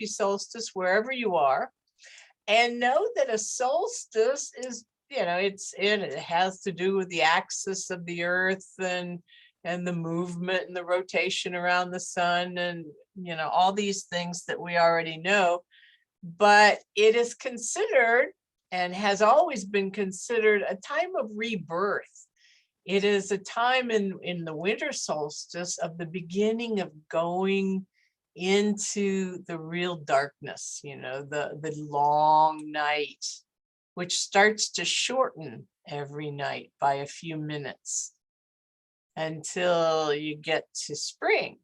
happy solstice wherever you are. And know that a solstice is, it has to do with the axis of the earth and the movement and the rotation around the sun and, all these things that we already know. But it is considered and has always been considered a time of rebirth. It is a time in the winter solstice of the beginning of going into the real darkness, the long night, which starts to shorten every night by a few minutes until you get to spring.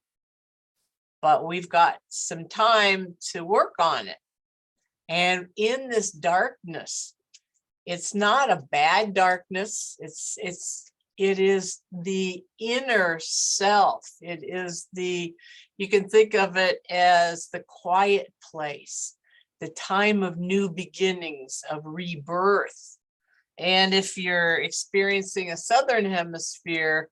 But we've got some time to work on it. And in this darkness, it's not a bad darkness. It is the inner self. It is you can think of it as the quiet place, the time of new beginnings, of rebirth. And if you're experiencing a Southern Hemisphere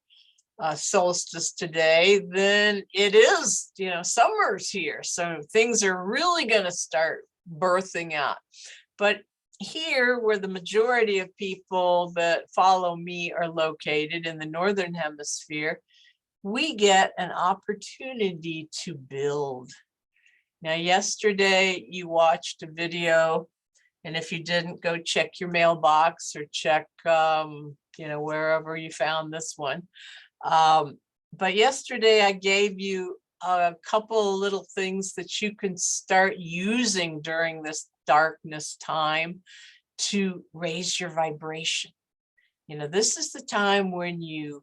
solstice today, then it is, summer's here. So things are really going to start birthing out. But here, where the majority of people that follow me are located in the Northern Hemisphere, we get an opportunity to build. Now, yesterday you watched a video, and if you didn't, go check your mailbox or check, wherever you found this one. But yesterday I gave you a couple of little things that you can start using during this darkness time to raise your vibration. This is the time when you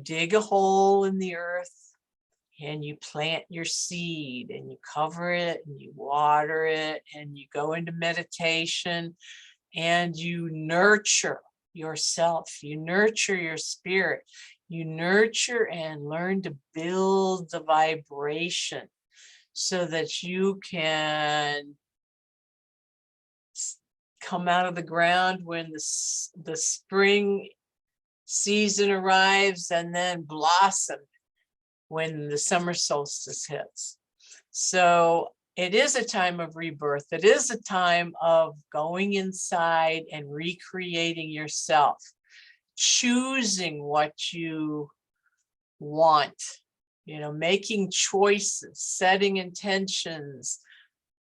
dig a hole in the earth and you plant your seed and you cover it and you water it and you go into meditation and you nurture yourself, you nurture your spirit, you nurture and learn to build the vibration so that you can come out of the ground when the spring season arrives and then blossom when the summer solstice hits. So it is a time of rebirth. It is a time of going inside and recreating yourself, choosing what you want, making choices, setting intentions,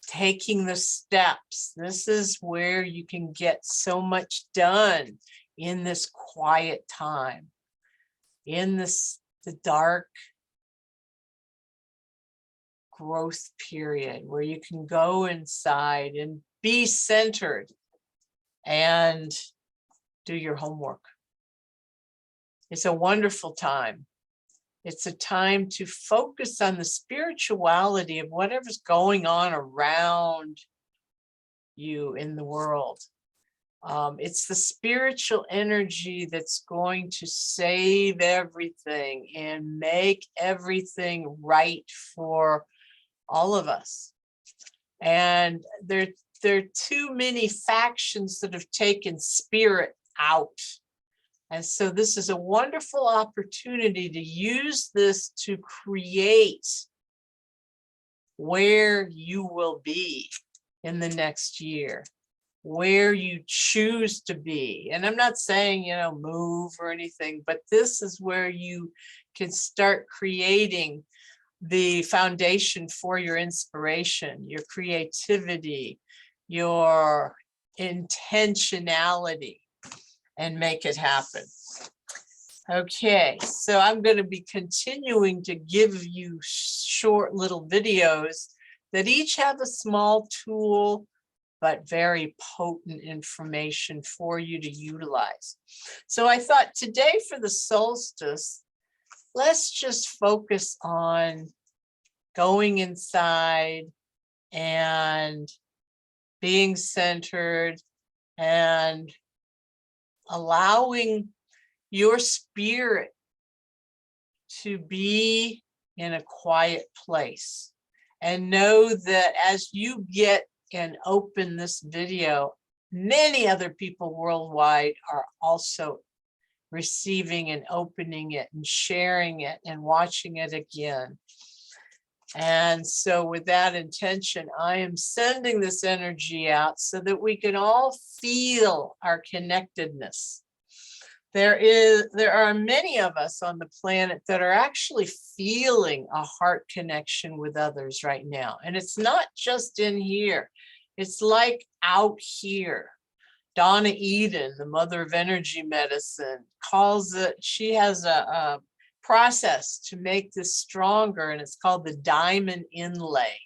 taking the steps. This is where you can get so much done in this quiet time, in the dark growth period where you can go inside and be centered and do your homework. It's a wonderful time. It's a time to focus on the spirituality of whatever's going on around you in the world. It's the spiritual energy that's going to save everything and make everything right for all of us. And there are too many factions that have taken spirit out. And so this is a wonderful opportunity to use this to create where you will be in the next year, where you choose to be. And I'm not saying, move or anything, but this is where you can start creating the foundation for your inspiration, your creativity, your intentionality, and make it happen. Okay, so I'm going to be continuing to give you short little videos that each have a small tool, but very potent information for you to utilize. So I thought today for the solstice, let's just focus on going inside and being centered and allowing your spirit to be in a quiet place. And know that as you get and open this video, many other people worldwide are also receiving and opening it and sharing it and watching it again. And so with that intention, I am sending this energy out so that we can all feel our connectedness. There are many of us on the planet that are actually feeling a heart connection with others right now. And it's not just in here. It's like out here. Donna Eden, the mother of energy medicine, calls it, she has a process to make this stronger, and it's called the diamond inlay.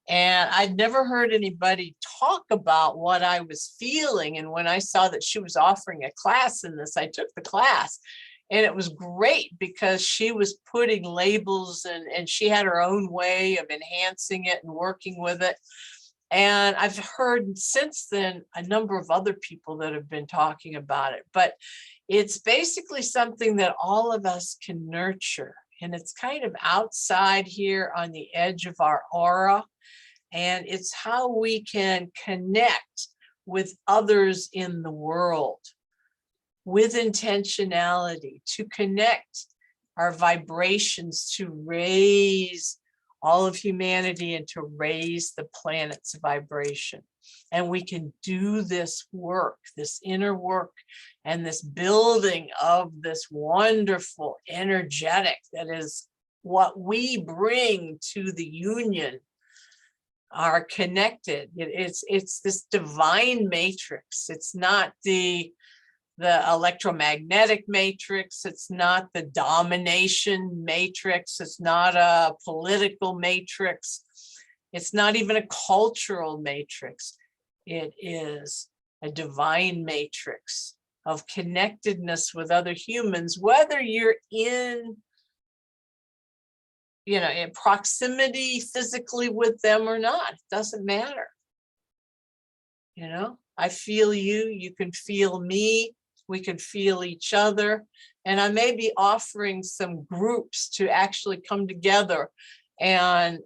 And I'd never heard anybody talk about what I was feeling. And when I saw that she was offering a class in this, I took the class. And it was great because she was putting labels and she had her own way of enhancing it and working with it. And I've heard since then a number of other people that have been talking about it. But it's basically something that all of us can nurture. And it's kind of outside here on the edge of our aura. And it's how we can connect with others in the world with intentionality, to connect our vibrations, to raise all of humanity and to raise the planet's vibration. And we can do this work, this inner work, and this building of this wonderful energetic that is what we bring to the union, are connected. It's this divine matrix. It's not the electromagnetic matrix. It's not the domination matrix. It's not a political matrix. It's not even a cultural matrix. It is a divine matrix of connectedness with other humans, whether you're in proximity physically with them or not. It doesn't matter. I feel you, you can feel me, we can feel each other. And I may be offering some groups to actually come together and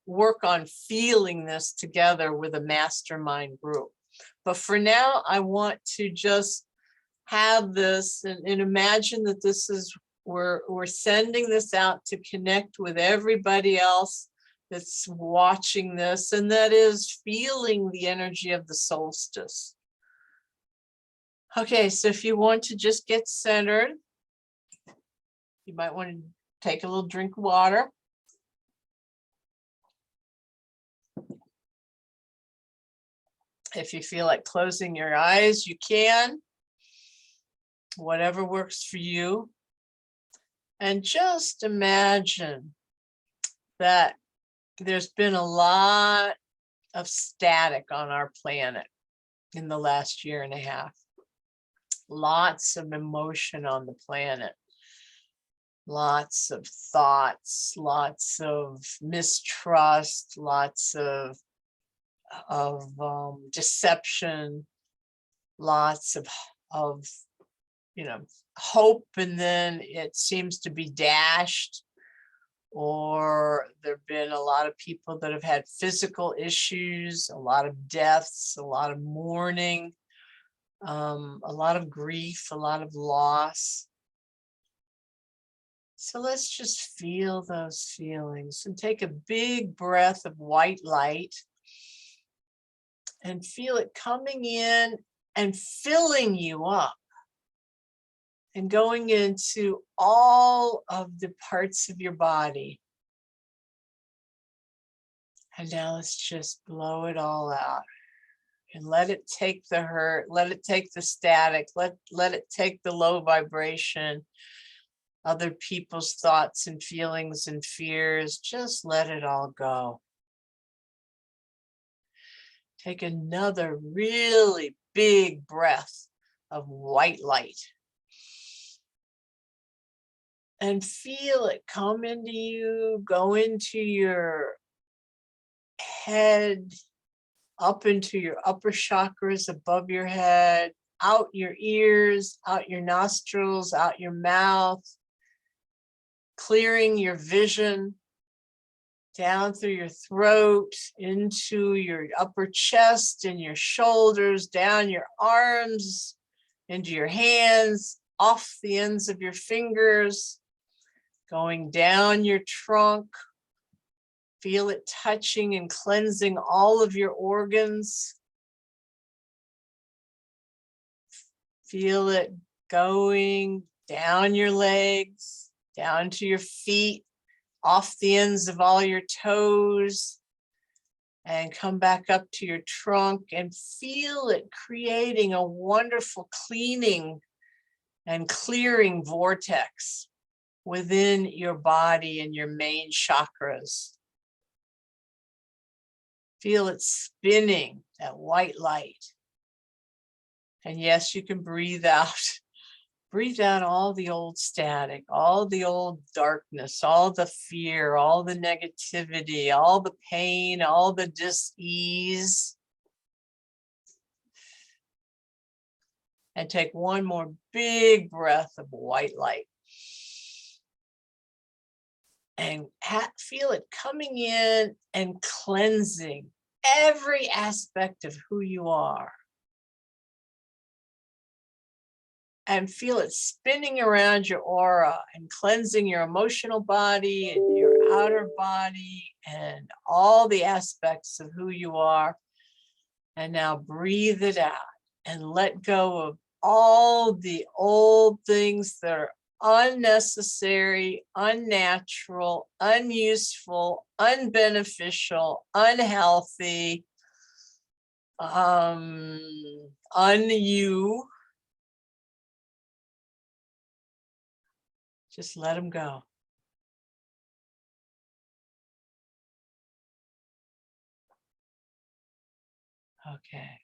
work on feeling this together with a mastermind group. But for now, I want to just have this and imagine that this is, we're sending this out to connect with everybody else that's watching this, and that is feeling the energy of the solstice. Okay, so if you want to just get centered, you might want to take a little drink of water. If you feel like closing your eyes, you can. Whatever works for you. And just imagine that there's been a lot of static on our planet in the last year and a half. Lots of emotion on the planet. Lots of thoughts, lots of mistrust, lots of deception, lots of hope, and then it seems to be dashed. Or there've been a lot of people that have had physical issues, a lot of deaths, a lot of mourning, a lot of grief, a lot of loss. So let's just feel those feelings and take a big breath of white light and feel it coming in and filling you up and going into all of the parts of your body. And now let's just blow it all out and let it take the hurt, let it take the static, let it take the low vibration, other people's thoughts and feelings and fears. Just let it all go. Take another really big breath of white light. And feel it come into you, go into your head, up into your upper chakras above your head, out your ears, out your nostrils, out your mouth, clearing your vision, down through your throat, into your upper chest and your shoulders, down your arms, into your hands, off the ends of your fingers, going down your trunk, Feel it touching and cleansing all of your organs. Feel it going down your legs, down to your feet, off the ends of all your toes, and come back up to your trunk, and feel it creating a wonderful cleaning and clearing vortex within your body and your main chakras. Feel it spinning, that white light. And yes, you can breathe out. Breathe out all the old static, all the old darkness, all the fear, all the negativity, all the pain, all the dis-ease. And take one more big breath of white light. And feel it coming in and cleansing every aspect of who you are. And feel it spinning around your aura and cleansing your emotional body and your outer body and all the aspects of who you are. And now breathe it out and let go of all the old things that are unnecessary, unnatural, unuseful, unbeneficial, unhealthy, un-you. Just let them go. Okay.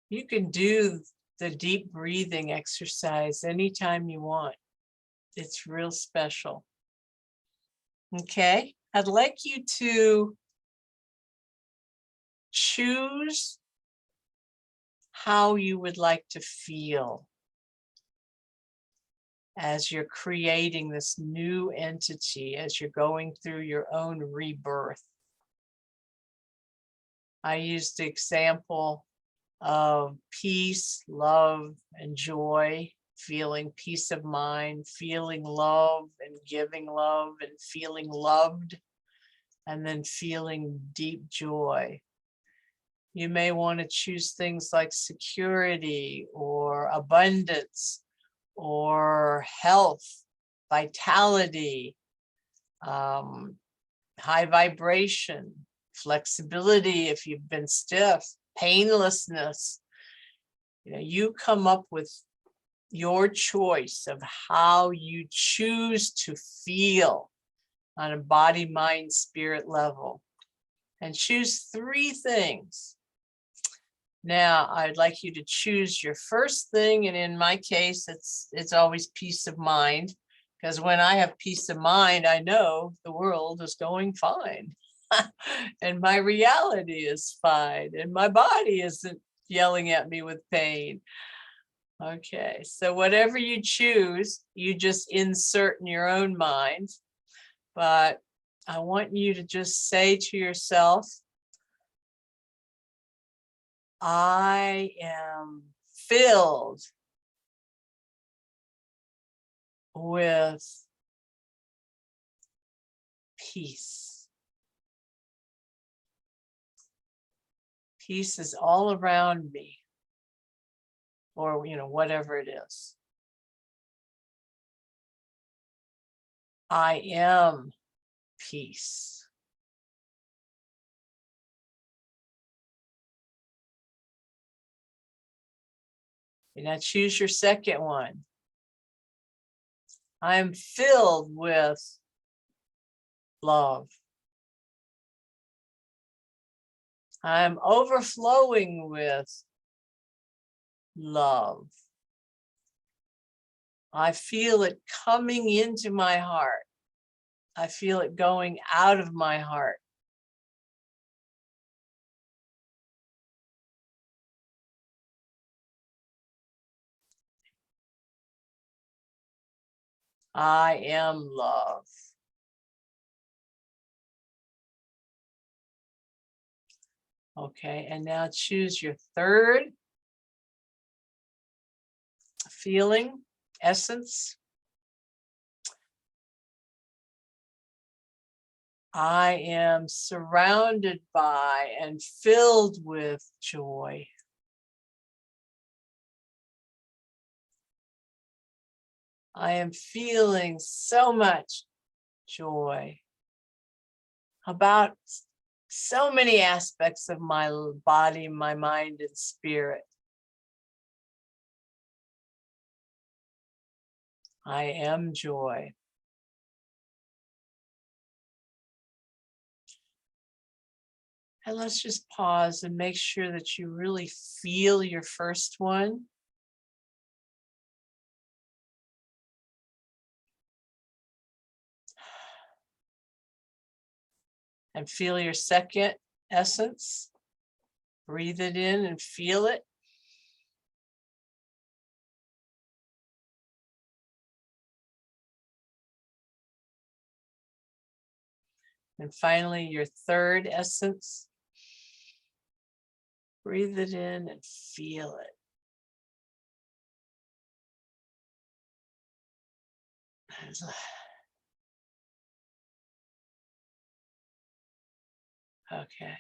You can do the deep breathing exercise anytime you want. It's real special. Okay. I'd like you to choose how you would like to feel as you're creating this new entity, as you're going through your own rebirth. I used the example of peace, love, and joy, feeling peace of mind, feeling love and giving love and feeling loved, and then feeling deep joy. You may want to choose things like security or abundance or health, vitality, high vibration, flexibility if you've been stiff, painlessness. You come up with your choice of how you choose to feel on a body, mind, spirit level, and choose 3 things. Now, I'd like you to choose your first thing, and in my case, it's always peace of mind, because when I have peace of mind, I know the world is going fine, and my reality is fine, and my body isn't yelling at me with pain. Okay, so whatever you choose, you just insert in your own mind, but I want you to just say to yourself, I am filled with peace. Peace is all around me, or, whatever it is. I am peace. And now choose your second one. I am filled with love. I'm overflowing with love. I feel it coming into my heart. I feel it going out of my heart. I am love. Okay, and now choose your third feeling, essence. I am surrounded by and filled with joy. I am feeling so much joy about so many aspects of my body, my mind, and spirit. I am joy. And let's just pause and make sure that you really feel your first one. And feel your second essence. Breathe it in and feel it. And finally, your third essence. Breathe it in and feel it. Okay.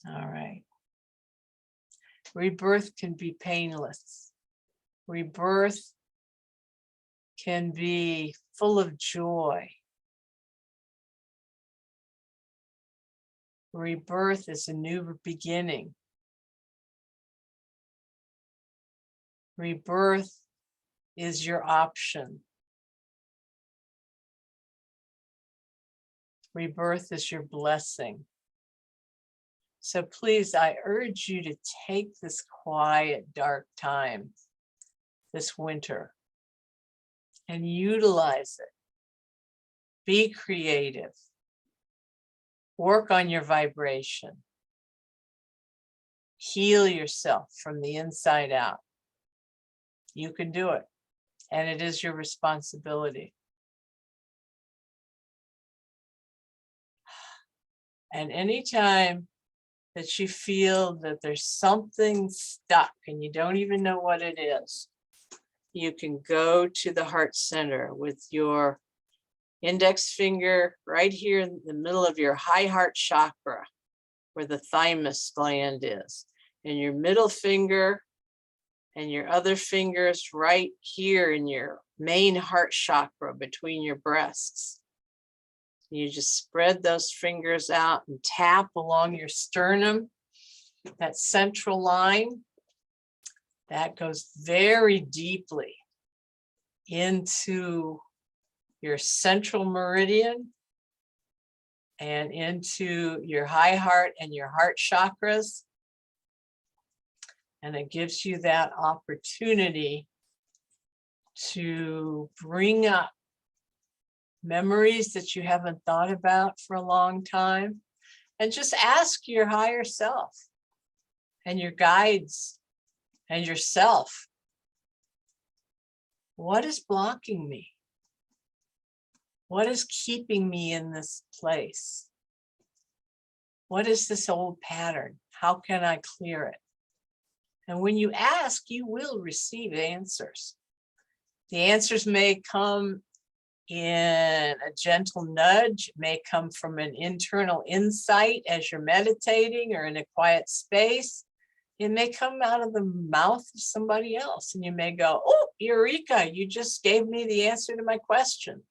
All right. Rebirth can be painless. Rebirth can be full of joy. Rebirth is a new beginning. Rebirth is your option. Rebirth is your blessing. So please, I urge you to take this quiet, dark time this winter and utilize it. Be creative. Work on your vibration. Heal yourself from the inside out. You can do it, and it is your responsibility. And anytime that you feel that there's something stuck and you don't even know what it is, you can go to the heart center with your index finger right here in the middle of your high heart chakra, where the thymus gland is, and your middle finger and your other fingers right here in your main heart chakra between your breasts. You just spread those fingers out and tap along your sternum, that central line. That goes very deeply into your central meridian and into your high heart and your heart chakras. And it gives you that opportunity to bring up memories that you haven't thought about for a long time, and just ask your higher self and your guides and yourself, what is blocking me? What is keeping me in this place? What is this old pattern? How can I clear it? And when you ask, you will receive answers. The answers may come in a gentle nudge, it may come from an internal insight as you're meditating or in a quiet space. It may come out of the mouth of somebody else, and you may go, oh, Eureka, you just gave me the answer to my question.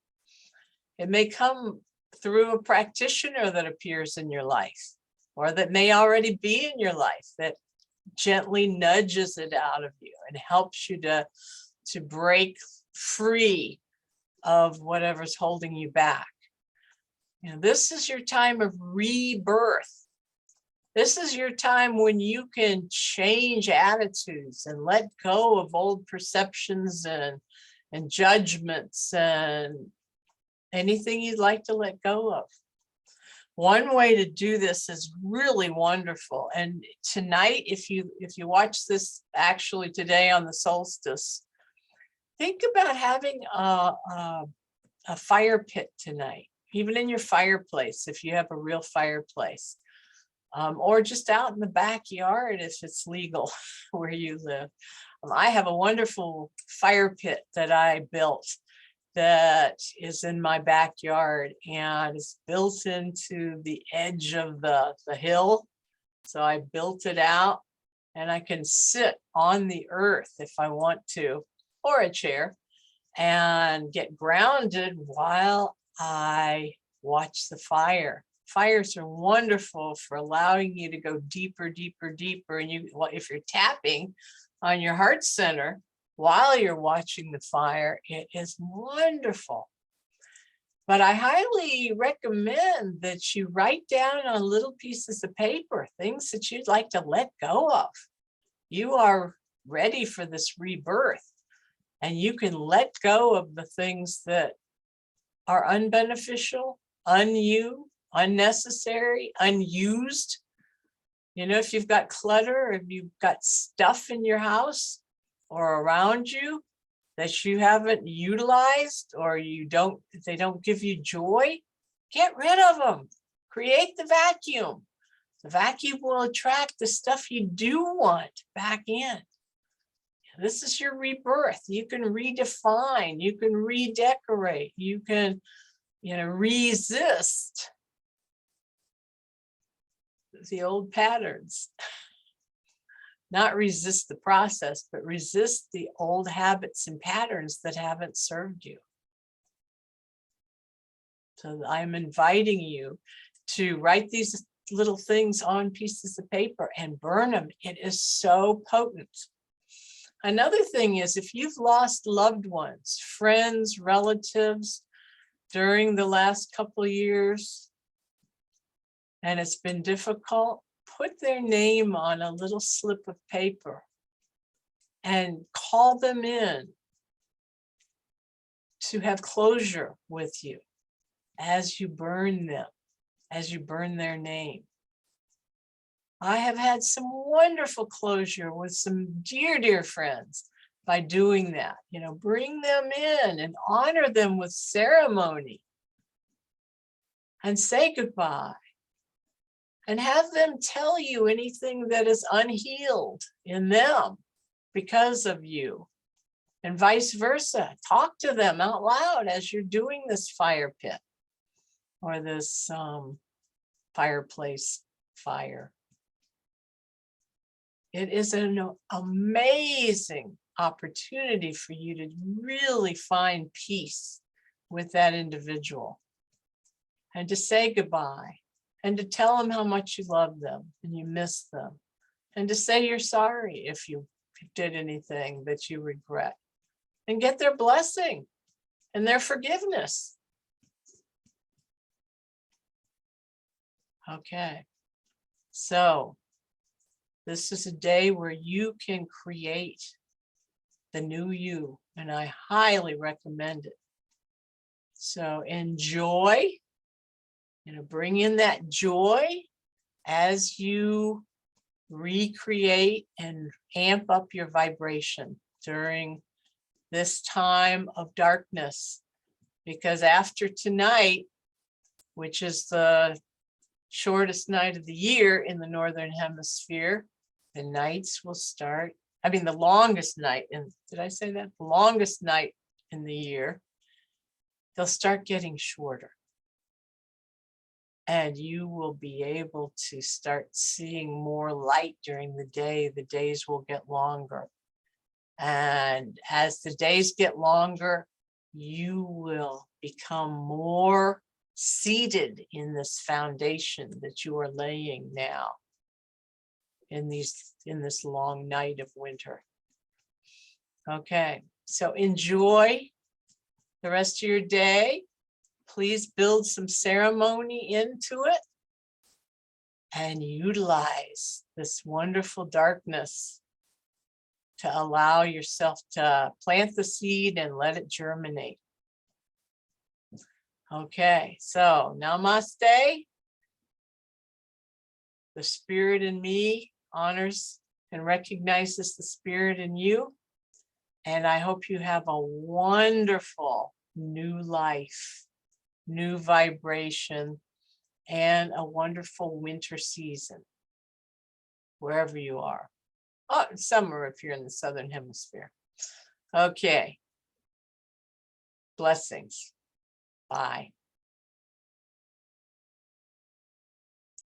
It may come through a practitioner that appears in your life, or that may already be in your life, that gently nudges it out of you and helps you to break free of whatever's holding you back. You know, this is your time of rebirth. This is your time when you can change attitudes and let go of old perceptions and judgments and anything you'd like to let go of. One way to do this is really wonderful. And tonight, if you watch this actually today on the solstice, think about having a fire pit tonight, even in your fireplace, if you have a real fireplace, or just out in the backyard if it's legal where you live. I have a wonderful fire pit that I built that is in my backyard, and it's built into the edge of the hill. So I built it out, and I can sit on the earth if I want to, or a chair, and get grounded while I watch the fire. Fires are wonderful for allowing you to go deeper, deeper, deeper. And if you're tapping on your heart center while you're watching the fire, it is wonderful. But I highly recommend that you write down on little pieces of paper things that you'd like to let go of. You are ready for this rebirth, and you can let go of the things that are unbeneficial, unnecessary, unused. If you've got clutter, if you've got stuff in your house or around you that you haven't utilized, or they don't give you joy, get rid of them. Create the vacuum. The vacuum will attract the stuff you do want back in. This is your rebirth. You can redefine, you can redecorate, you can, resist the old patterns. Not resist the process, but resist the old habits and patterns that haven't served you. So I'm inviting you to write these little things on pieces of paper and burn them. It is so potent. Another thing is, if you've lost loved ones, friends, relatives during the last couple of years, and it's been difficult, put their name on a little slip of paper and call them in to have closure with you as you burn them, as you burn their name. I have had some wonderful closure with some dear, dear friends by doing that. Bring them in and honor them with ceremony and say goodbye. And have them tell you anything that is unhealed in them because of you, and vice versa. Talk to them out loud as you're doing this fire pit or this fireplace fire. It is an amazing opportunity for you to really find peace with that individual and to say goodbye. And to tell them how much you love them and you miss them. And to say you're sorry if you did anything that you regret. And get their blessing and their forgiveness. Okay. So this is a day where you can create the new you. And I highly recommend it. So enjoy. Bring in that joy as you recreate and amp up your vibration during this time of darkness. Because after tonight, which is the shortest night of the year in the Northern Hemisphere, the nights will start. The longest night. Did I say that? The longest night in the year. They'll start getting shorter. And you will be able to start seeing more light during the day. The days will get longer. And as the days get longer, you will become more seated in this foundation that you are laying now in this long night of winter. Okay, so enjoy the rest of your day. Please build some ceremony into it and utilize this wonderful darkness to allow yourself to plant the seed and let it germinate. Okay, so namaste. The spirit in me honors and recognizes the spirit in you. And I hope you have a wonderful new life, new vibration, and a wonderful winter season, wherever you are. Oh, summer if you're in the Southern Hemisphere. Okay. Blessings. Bye.